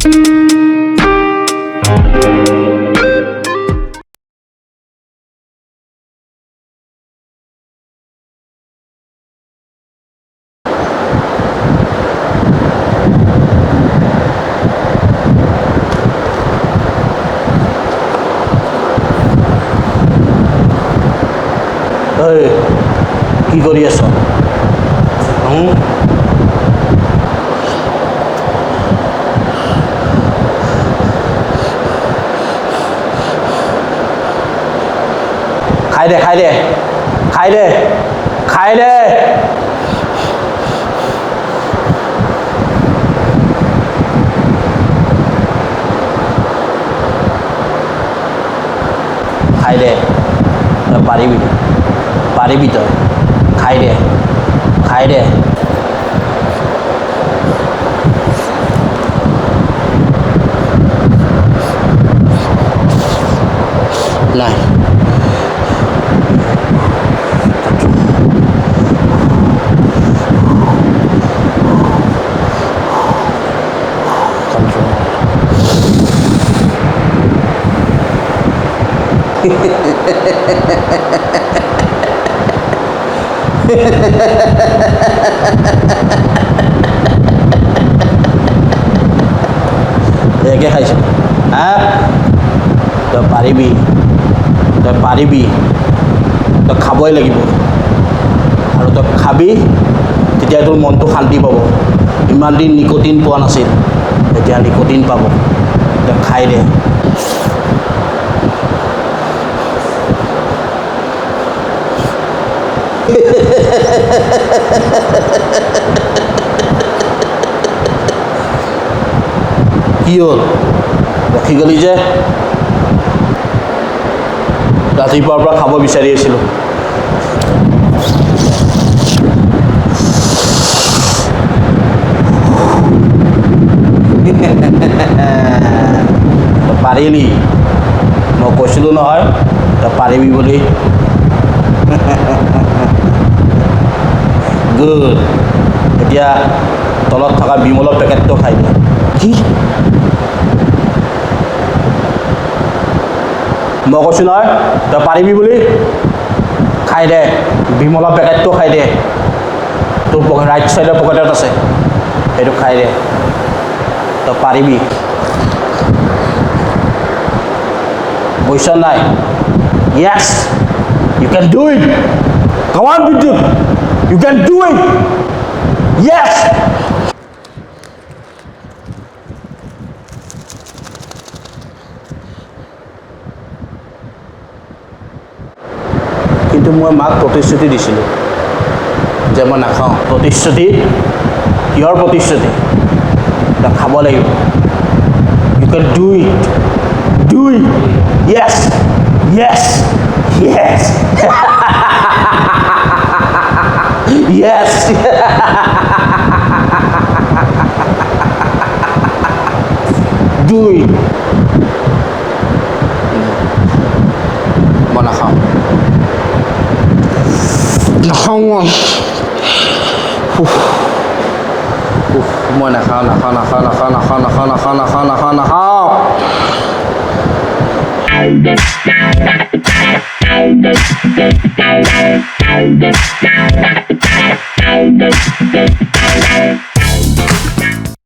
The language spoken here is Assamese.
কি কৰি আছ খাই দে খাই দে খাই দে খাই দে খাই দে তই পাৰিবি পাৰিবি তই খাই দে খাই দে নাই একে খাইছ তই পাৰিবি তই খাবই লাগিব আৰু তই খাবি তেতিয়া তোৰ মনটো শান্তি পাব ইমান দিন নিকোটিন পোৱা নাছিল এতিয়া নিকোটিন পাব তই খাই দে কি হ'ল ৰখি গলি যে ৰাতিপুৱাৰ পৰা খাব বিচাৰি আছিলোঁ তই পাৰিলি মই কৈছিলোঁ নহয় তই পাৰিবি বুলি গুড এতিয়া তলত থকা বিমলৰ পেকেটটো খাই দে কি মই কৈছোঁ নহয় তই পাৰিবি বুলি খাই দে বিমলৰ পেকেটটো খাই দে তোৰ ৰাইট চাইডৰ পকেটত আছে সেইটো খাই দে তই পাৰিবি বুজিছ নাই yes you can do it come on Bidyut you can do it yes কিন্তু মই মাক প্ৰতিশ্ৰুতি দিছিলোঁ যে মই নাখাওঁ প্ৰতিশ্ৰুতি কিহৰ প্ৰতিশ্ৰুতি তই খাব লাগিব you can do it yes yes yes yes do it মই নাখাওঁ মই নাখাওঁ